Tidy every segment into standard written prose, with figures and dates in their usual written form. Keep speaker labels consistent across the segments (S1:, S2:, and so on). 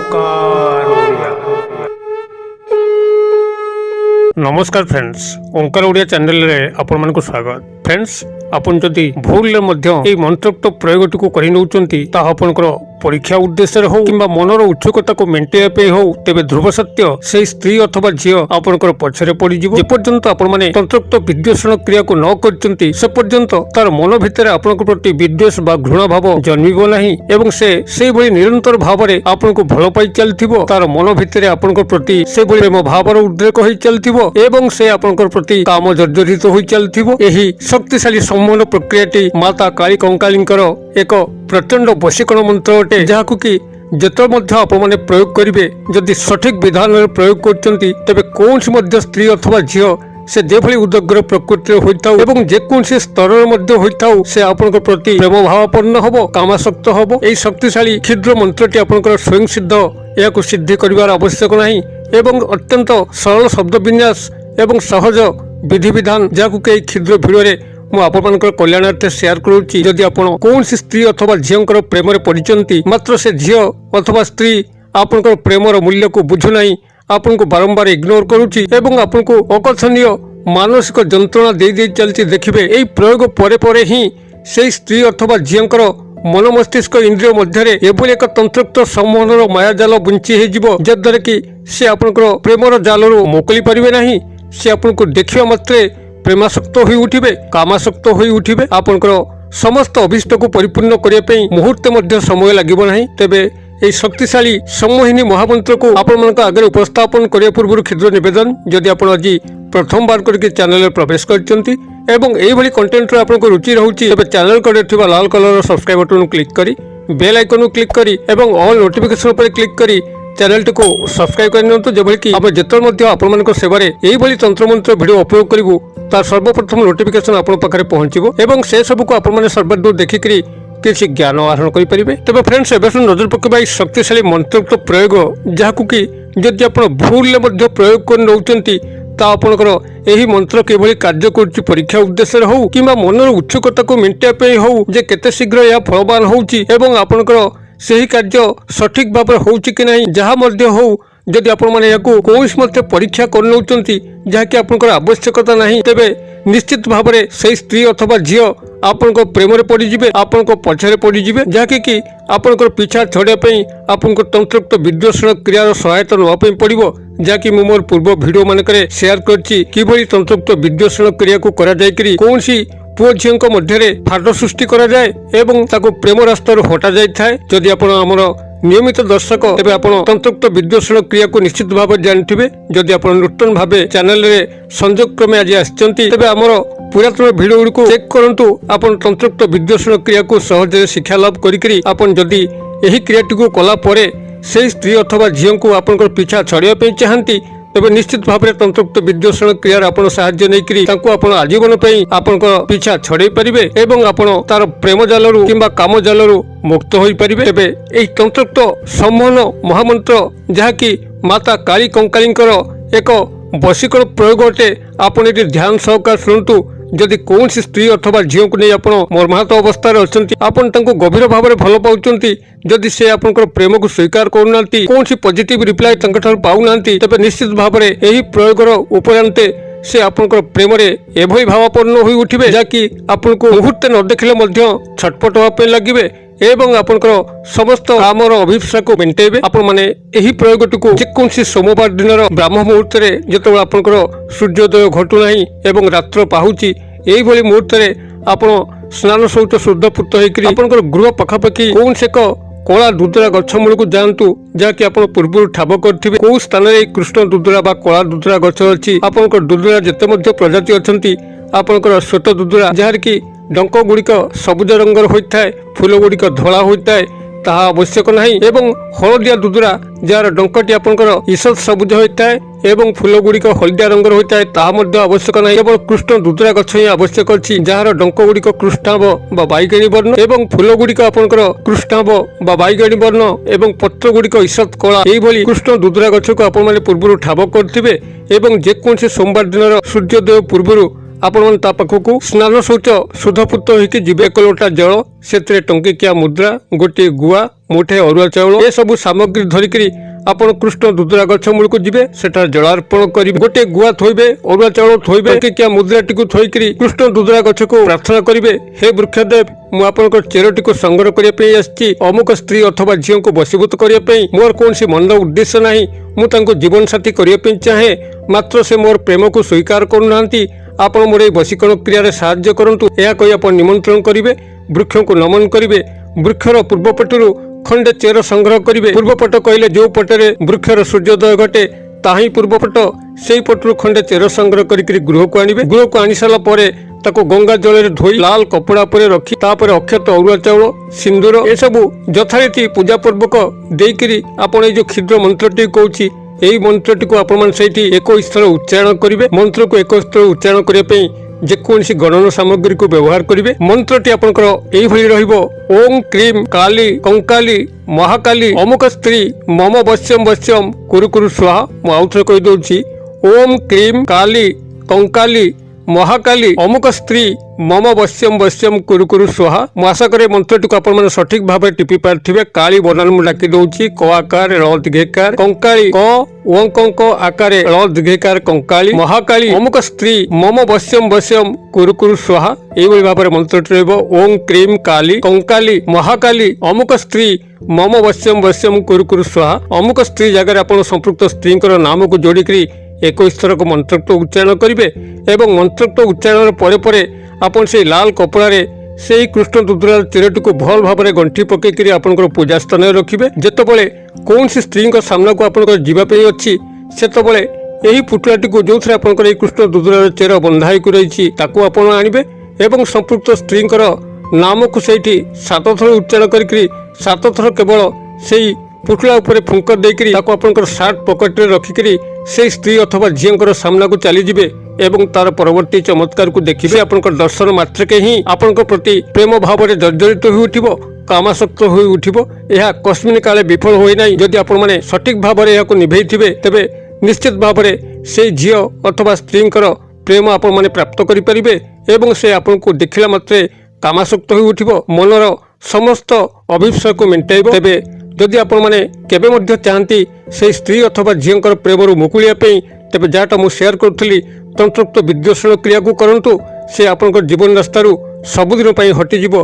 S1: ओंकार ओडिया। नमस्कार फ्रेंड्स, ओंकार ओडिया चैनल रे आपण मानक स्वागत। फ्रेंड्स, आपण जदि भूल मंत्रोक्त प्रयोगटी को कर नौकर परीक्षा उद्देश्य हो कि मनर उच्छुकता को मेन्टेन हो तेज ध्रुव सत्य से स्त्री अथवा झी आपंकर पछरे पड़ज। जेपर्यंत आपने तंत्रोक्त विद्वेषण क्रिया को न कर से पर्यंत तार मन भितर आपण प्रति विद्वेष बा घृणा भाव जन्मिब नहीं से निरंतर भाव में आपन को भल पाई चलथिबो। तार मन भितर आपण प्रति से प्रेम भावर उद्रेक हो चलथिबो एवं से आपनकर प्रति काम जर्जरित हो चलथिबो। एही शक्तिशाली सम्मोहन प्रक्रियाटी माता काली कंकालींकर एक प्रचंड वशीकरण मंत्र अटे, जहाकु कि जत मध्य आपने प्रयोग करेंगे जदि सठिक विधान प्रयोग करछंती तबे कोनसी मध्य स्त्री अथवा झील से जेभली उदग्र प्रकृति होइताउ एवं जेकोनसी स्तर मध्य होइताउ से आपनकर प्रति प्रेम भावापन्न हबो, कामासक्त हबो। एई शक्तिशाली क्षुद्र मंत्रटी आपनकर स्वयं सिद्ध, याकु सिद्धि करिवार आवश्यक नाही एवं अत्यंत सरल शब्द विन्यास एवं सहज विधि विधान जहाकु के क्षुद्र भिडियो मु आपनकर कल्याणार्थे शेयर करूची। जदि आपण कोनसी स्त्री अथवा झींकर प्रेम रे पड़िचंती मात्र से झी अथवा स्त्री आपनकर प्रेमर मूल्य को बुझु नाही, आपन को बारंबार इग्नोर करूची एवं आपन को अकथनीय मानसिक जंत्रणा दे दे चलती देखिबे। एई प्रयोग परे परे ही से स्त्री अथवा झींकर मन मस्तिष्क इंद्रिय मध्य एभली एक तंत्रोक्त सम्मोहनर मायाजाल बुंची हो जिवो, जद्वारा कि से आपनकर प्रेमर जालरू मोकली परिबे नाही। से आपन को देखिबा मात्रे प्रेमासक्त हो उठिबे, कामासक्त हो उठिबे। आपनकर समस्त अभिष्ट को परिपूर्ण करने पे मुहूर्ते मध्य समय लागिबो नाही। तेबे এই শক্তিশালী সম্মোহিনী মহামন্ত্রକୁ ଆପଣମାନଙ୍କ ଆଗରେ ଉପସ୍ଥାପନ କରିବା ପୂର୍ବରୁ କ୍ଷୁଦ୍ର ନିବେଦନ, ଯଦି ଆପଣ ଆଜି ପ୍ରଥମବାର କରିକି ଚ୍ୟାନେଲରେ ପ୍ରବେଶ କରିଛନ୍ତି ଏବଂ ଏଇଭଳି କଣ୍ଟେଣ୍ଟରେ ଆପଣଙ୍କୁ ରୁଚି ରହୁଛି ତେବେ ଚ୍ୟାନେଲ କଡ଼ରେ ଥିବା ଲାଲ କଲରର ସବସ୍କ୍ରାଇବ ବଟନକୁ କ୍ଲିକ୍ କରି ବେଲ୍ ଆଇକନକୁ କ୍ଲିକ୍ କରି ଏବଂ ଅଲ୍ ନୋଟିଫିକେସନ ଉପରେ କ୍ଲିକ୍ କରି ଚ୍ୟାନେଲଟିକୁ ସବସ୍କ୍ରାଇବ କରିନିଅନ୍ତୁ, ଯେଭଳି କି ଆମେ ଯେତେବେଳେ ମଧ୍ୟ ଆପଣମାନଙ୍କ ସେବାରେ ଏଇଭଳି ତନ୍ତ୍ରମନ୍ତ୍ର ଭିଡ଼ିଓ ଅପଲୋଡ କରିବୁ ତାର ସର୍ବପ୍ରଥମ ନୋଟିଫିକେସନ ଆପଣଙ୍କ ପାଖରେ ପହଞ୍ଚିବ ଏବଂ ସେ ସବୁକୁ ଆପଣମାନେ ସର୍ବଦୂର ଦେଖିକରି किसी ज्ञान आहरण करें। तेज फ्रेंड्स, एवं नजर पकेबा शक्तिशाली मंत्रोक्त प्रयोग जहाकू कि जदि आप भूल प्रयोग कर नौकरी आपणकर यही मंत्र किभली कार्य कर परीक्षा उद्देश्य हो कि मनर उत्सुकता को मेन्टेन हो जे केते शीघ्र यह फलवान होउची आपणकर सही कार्य सठिक भाव हो कि नहीं जहाँ हो। जदि आपने कौन परीक्षा कर नौकरी जहाँकि आपंकर आवश्यकता नहीं तेबे निश्चित भाव में से स्त्री अथवा झी आपण प्रेम पड़े आपण पछरे पड़े जहाँकि कि आपंकर पिछा छड़ाई आपन तंत्रोक्त विद्वेषण क्रियार सहायता नापी पड़ो, जहाँकि मोर पूर्व भिडियो मानक शेयर करभली तंत्रोक्त विद्वेषण क्रिया को कौन पुओ झील मध्य फाट सृष्टि कराए प्रेम रास्तार हटा जाए। जदि आप नियमित दर्शक तेज आप तंत्रोक्त विद्वेषण क्रिया को निश्चित भाव जानते। जदि आप नूतन भाव चैनल रे संयोग क्रमे आज आसचंती तेज आमर पुरातन भिडियो गुड़ी चेक करंतु। आपन तंत्रोक्त विद्वेषण क्रिया को सहज शिक्षा लाभ करी आपन जदि यही क्रियाटी को कला परे से स्त्री अथवा झील को आपन पिछा छड़ाई चाहती तेज निश्चित भाव में तंत्रोक्त विद्वेषण क्रियार आपन साहाय्य नहीं आपन आजीवन आपन पिछा छड़ाई पारे एवं आपन तार प्रेम जालरू किंबा काम जालरू मुक्त हो पारे। तेज यही तंत्रोक्त सम्मोहन महामंत्र जहाँकि माता काली कंकालींकर एक वशीकरण प्रयोग अटे, आपन ये ध्यान सहकार शुणु। जदि कौन स्त्री अथवा झील को नहीं आप मर्माहत अवस्था अच्छा आपन गभीर भाव में भल पाँच, जदि से आपंकर प्रेम को स्वीकार करना कौन पॉजिटिव रिप्लाई पाऊना तेज निश्चित भाव में यही प्रयोगर उपरांते से आपंकर प्रेम एभली भावापन्न हो उठिबे, जहाँकि आपन को मुहूर्ते न देखिले छटपट होगा लगे एवं आपंकर समस्त कामर अभिप्सा को मेन्टेबे। आपण माने एही प्रयोगटी को जेकोसी सोमवार दिन ब्राह्म मुहूर्त जो आपंकर सूर्योदय घटू नहीं एवं रात्र पाहुची यही मुहूर्त आपण स्नान सहित शुद्धपूत होकर आपंकर गृह पखापाखि कौन से कला दुदरा गछमूल को जातु, जहाँकि आप पूर्व ठाब करेंगे कौ स्थान में कृष्ण दुदरा बा कला दुदरा गछ अच्छी आपंकर दुदरा जिते प्रजाति अच्छा आपंकर श्वेत दुदरा जहाँ कि डंक गुड़िक सबुज रंगर होता है, फूल गुड़िक धला होता है ताहा आवश्यक नहीं एवं हलदिया दुदुरा जार डंकटी आपंकर ईषद सबुज होता है एवं फूल गुड़िक हलदिया रंगर होता है ताहा मध्य आवश्यक नहीं। केवल कृष्ण दुदुरा गछ ही आवश्यक अच्छी जार डंक गुड़िक कृष्णाभ बा बैगणी वर्ण एवं फूल गुड़िक आपंकर कृष्णाभ बा बैगणी वर्ण एवं पत्र गुड़िक ईषद कला यही कृष्ण दुदुरा गछ को आपण पूर्व ठाब करेंगे एवं जेकोसी सोमवार दिन सूर्योदय पूर्व ଆପଣମାନେ ତା ପାଖକୁ ସ୍ନାନ ଶୌଚ ଶୁଦ୍ଧପୂତ ହୋଇକି ଯିବେ। 1 ଲୋଟା ଜଳ, ସେଥିରେ ଟଙ୍କିକିଆ ମୁଦ୍ରା, ଗୋଟିଏ ଗୁଆ, ମୁଠେ ଅରୁଆ ଚାଉଳ ଏସବୁ ସାମଗ୍ରୀ ଧରିକିରି ଆପଣ କୃଷ୍ଣ ଦୁଦୁରା ଗଛ ମୂଳକୁ ଯିବେ। ସେଠାରେ ଜଳାର୍ପଣ କରିବେ, ଗୋଟିଏ ଗୁଆ ଥୋଇବେ, ଅରୁଆ ଚାଉଳ ଥୋଇବେ, ଟଙ୍କିକିଆ ମୁଦ୍ରାଟିକୁ ଥୋଇକିରି କୃଷ୍ଣ ଦୁଦୁରା ଗଛକୁ ପ୍ରାର୍ଥନା କରିବେ, ହେ ବୃକ୍ଷଦେବ, ମୁଁ ଆପଣଙ୍କ ଚେରଟିକୁ ସଂଗ୍ରହ କରିବା ପାଇଁ ଆସିଛି। ଅମୁକ ସ୍ତ୍ରୀ ଅଥବା ଝିଅଙ୍କୁ ବଶୀଭୂତ କରିବା ପାଇଁ ମୋର କୌଣସି ମନର ଉଦ୍ଦେଶ୍ୟ ନାହିଁ। ମୁଁ ତାଙ୍କୁ ଜୀବନ ସାଥୀ କରିବା ପାଇଁ ଚାହେଁ, ମାତ୍ର ସେ ମୋର ପ୍ରେମକୁ ସ୍ୱୀକାର କରୁନାହାନ୍ତି। ଆପଣ ମୋର ଏହି ବଶୀକରଣ କ୍ରିୟାରେ ସାହାଯ୍ୟ କରନ୍ତୁ। ଏହା କହି ଆପଣ ନିମନ୍ତ୍ରଣ କରିବେ, ବୃକ୍ଷକୁ ନମନ କରିବେ। ବୃକ୍ଷର ପୂର୍ବପଟରୁ ଖଣ୍ଡେ ଚେର ସଂଗ୍ରହ କରିବେ। ପୂର୍ବପଟ କହିଲେ ଯେଉଁ ପଟରେ ବୃକ୍ଷର ସୂର୍ଯ୍ୟୋଦୟ ଘଟେ ତାହା ହିଁ ପୂର୍ବପଟ। ସେହି ପଟରୁ ଖଣ୍ଡେ ଚେର ସଂଗ୍ରହ କରିକି ଗୃହକୁ ଆଣିବେ। ଗୃହକୁ ଆଣି ସାରିଲା ପରେ ତାକୁ ଗଙ୍ଗା ଜଳରେ ଧୋଇ ଲାଲ କପଡ଼ା ଉପରେ ରଖି ତାପରେ ଅକ୍ଷତ ଅରୁଆ ଚାଉଳ, ସିନ୍ଦୁର ଏସବୁ ଯଥାରୀତି ପୂଜା ପୂର୍ବକ ଦେଇକିରି ଆପଣ ଏଇ ଯେଉଁ କ୍ଷୁଦ୍ର ମନ୍ତ୍ରଟି କହୁଛି ଏହି ମନ୍ତ୍ରଟିକୁ ଆପଣମାନେ ସେଇଠି 21 ଥର ଉଚ୍ଚାରଣ କରିବେ। ମନ୍ତ୍ରକୁ 21 ଥର ଉଚ୍ଚାରଣ କରିବା ପାଇଁ ଯେକୌଣସି ଗଣନ ସାମଗ୍ରୀକୁ ବ୍ୟବହାର କରିବେ। ମନ୍ତ୍ରଟି ଆପଣଙ୍କର ଏଇଭଳି ରହିବ, ଓಂ କ୍ରିମ୍ କାଲି କଙ୍କାଲି ମହାକାଲି ଅମୁକ ସ୍ତ୍ରୀ ମମ ବଶ୍ୟମ ବଶ୍ୟମ କୁରୁ କୁରୁ ସ୍ୱାହା। ମୁଁ ଆଉଥରେ କହିଦେଉଛି, ଓಂ କ୍ରିମ୍ କାଲି କଙ୍କାଲି ମହାକାଲି ଅମୁକ ସ୍ତ୍ରୀ ମମ ବଶ୍ୟମ ବଶ୍ୟମ କୁରୁ କୁରୁ ସ୍ୱାହା। ମୁଁ ଆଶା କରେ ମନ୍ତ୍ରଟିକୁ ଆପଣମାନେ ସଠିକ ଭାବରେ ଟିପି ପାରିଥିବେ। କାଳି ବନାନ ମୁଁ ଡାକି ଦଉଛି, କ ଆକାର ଳ ଦୀର୍ଘକାର କଙ୍କାଳି କ ଓଙ୍କ ଆକାରେ ଳ ଦୀର୍ଘକାର କଙ୍କାଳି ମହାକାଳି ଅମୁକ ସ୍ତ୍ରୀ ମମ ବଶ୍ୟମ ବଶ୍ୟମ କୁରୁ କୁରୁ ସ୍ୱାହା। ଏଇଭଳି ଭାବରେ ମନ୍ତ୍ରଟି ରହିବ, ଓಂ କ୍ରିମ୍ କାଲି କଙ୍କାଲି ମହାକାଲି ଅମୁକ ସ୍ତ୍ରୀ ମମ ବଶ୍ୟମ ବଶ୍ୟମ କୁରୁ କୁରୁ ସ୍ୱାହା। ଅମୁକ ସ୍ତ୍ରୀ ଜାଗାରେ ଆପଣ ସମ୍ପୃକ୍ତ ସ୍ତ୍ରୀଙ୍କର ନାମକୁ ଯୋଡ଼ିକିରି 21 ଥରକୁ ମନ୍ତ୍ରୋକ୍ତ ଉଚ୍ଚାରଣ କରିବେ ଏବଂ ମନ୍ତ୍ରୋକ୍ତ ଉଚ୍ଚାରଣର ପରେ ପରେ ଆପଣ ସେଇ ଲାଲ କପଡ଼ାରେ ସେହି କୃଷ୍ଣ ଦୁଦୁରାର ଚେରଟିକୁ ଭଲ ଭାବରେ ଗଣ୍ଠି ପକାଇକରି ଆପଣଙ୍କର ପୂଜା ସ୍ଥାନରେ ରଖିବେ। ଯେତେବେଳେ କୌଣସି ସ୍ତ୍ରୀଙ୍କ ସାମ୍ନାକୁ ଆପଣଙ୍କର ଯିବା ପାଇଁ ଅଛି ସେତେବେଳେ ଏହି ପୁଟୁଳାଟିକୁ ଯେଉଁଥିରେ ଆପଣଙ୍କର ଏହି କୃଷ୍ଣ ଦୁଦୁରାର ଚେର ବନ୍ଧା ହୋଇକି ରହିଛି ତାକୁ ଆପଣ ଆଣିବେ ଏବଂ ସମ୍ପୃକ୍ତ ସ୍ତ୍ରୀଙ୍କର ନାମକୁ ସେଇଠି 7 ଥର ଉଚ୍ଚାରଣ କରିକି 7 ଥର କେବଳ ସେଇ ପୁଟୁଳା ଉପରେ ଫୁଙ୍କ ଦେଇକରି ତାକୁ ଆପଣଙ୍କର ସାର୍ଟ ପକେଟରେ ରଖିକରି ସେହି ସ୍ତ୍ରୀ ଅଥବା ଝିଅଙ୍କର ସାମ୍ନାକୁ ଚାଲିଯିବେ ଏବଂ ତାର ପରବର୍ତ୍ତୀ ଚମତ୍କାରକୁ ଦେଖିବେ। ଆପଣଙ୍କ ଦର୍ଶନ ମାତ୍ରକେ ହିଁ ଆପଣଙ୍କ ପ୍ରତି ପ୍ରେମ ଭାବରେ ଜର୍ଜରିତ ହୋଇ ଉଠିବ, କାମାସକ୍ତ ହୋଇ ଉଠିବ। ଏହା କସ୍ମିନ କାଳେ ବିଫଳ ହୁଏ ନାହିଁ। ଯଦି ଆପଣମାନେ ସଠିକ ଭାବରେ ଏହାକୁ ନିଭେଇଥିବେ ତେବେ ନିଶ୍ଚିତ ଭାବରେ ସେହି ଝିଅ ଅଥବା ସ୍ତ୍ରୀଙ୍କର ପ୍ରେମ ଆପଣମାନେ ପ୍ରାପ୍ତ କରିପାରିବେ ଏବଂ ସେ ଆପଣଙ୍କୁ ଦେଖିଲା ମାତ୍ରେ କାମାସକ୍ତ ହୋଇ ଉଠିବ, ମନର ସମସ୍ତ ଅଭିପ୍ସାୟକୁ ମେଣ୍ଟାଇବ। ତେବେ ଯଦି ଆପଣମାନେ କେବେ ମଧ୍ୟ ଚାହାନ୍ତି ସେହି ସ୍ତ୍ରୀ ଅଥବା ଝିଅଙ୍କର ପ୍ରେମରୁ ମୁକୁଳିବା ପାଇଁ ତେବେ ଯାହାଟା ମୁଁ ସେୟାର କରୁଥିଲି ତନ୍ତ୍ରୋକ୍ତ ବିଦ୍ୱେଷଣ କ୍ରିୟାକୁ କରନ୍ତୁ। ସେ ଆପଣଙ୍କ ଜୀବନ ରାସ୍ତାରୁ ସବୁଦିନ ପାଇଁ ହଟିଯିବ,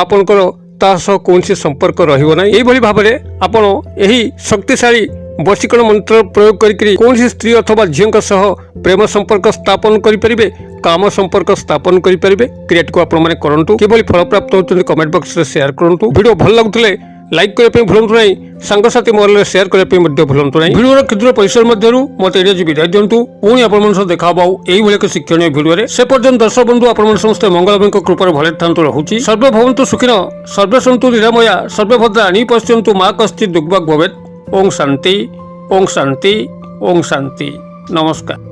S1: ଆପଣଙ୍କର ତା ସହ କୌଣସି ସମ୍ପର୍କ ରହିବ ନାହିଁ। ଏଇଭଳି ଭାବରେ ଆପଣ ଏହି ଶକ୍ତିଶାଳୀ ବଶୀକରଣ ମନ୍ତ୍ର ପ୍ରୟୋଗ କରିକି କୌଣସି ସ୍ତ୍ରୀ ଅଥବା ଝିଅଙ୍କ ସହ ପ୍ରେମ ସମ୍ପର୍କ ସ୍ଥାପନ କରିପାରିବେ, କାମ ସମ୍ପର୍କ ସ୍ଥାପନ କରିପାରିବେ। କ୍ରିୟାଟିକୁ ଆପଣମାନେ କରନ୍ତୁ। କିଭଳି ଫଳପ୍ରାପ୍ତ ହେଉଛନ୍ତି କମେଣ୍ଟ ବକ୍ସରେ ସେୟାର କରନ୍ତୁ। ଭିଡ଼ିଓ ଭଲ ଲାଗୁଥିଲେ ଲାଇକ୍ କରିବା ପାଇଁ ଭୁଲନ୍ତୁ ନାହିଁ, ସାଙ୍ଗସାଥି ମହଲରେ ସେୟାର କରିବା ପାଇଁ ମଧ୍ୟ ଭୁଲନ୍ତୁ ନାହିଁ। ଭିଡ଼ିଓର କ୍ଷୁଦ୍ର ପରିସର ମଧ୍ୟରୁ ମୋତେ ଏଇଠି ବିଦାୟ ଦିଅନ୍ତୁ। ପୁଣି ଆପଣମାନଙ୍କ ସହ ଦେଖା ହେବ ଏଇଭଳି ଏକ ଶିକ୍ଷଣୀୟ ଭିଡ଼ିଓରେ। ସେ ପର୍ଯ୍ୟନ୍ତ ଦର୍ଶକ ବନ୍ଧୁ ଆପଣମାନେ ସମସ୍ତେ ମଙ୍ଗଳମୟଙ୍କ କୃପାରେ ଭଲରେ ଥାନ୍ତୁ ରହୁଛି। ସର୍ବେ ଭବନ୍ତୁ ସୁଖିନ, ସର୍ବେ ସନ୍ତୁ ନିରାମୟା, ସର୍ବେ ଭଦ୍ରାଣୀ ପଶ୍ୟନ୍ତୁ ମା କଶ୍ଚିତ୍ ଦୁଃଖଭାଗ୍ ଭବେତ୍। ଓಂ ଶାନ୍ତି, ଓಂ ଶାନ୍ତି, ଓಂ ଶାନ୍ତି। ନମସ୍କାର।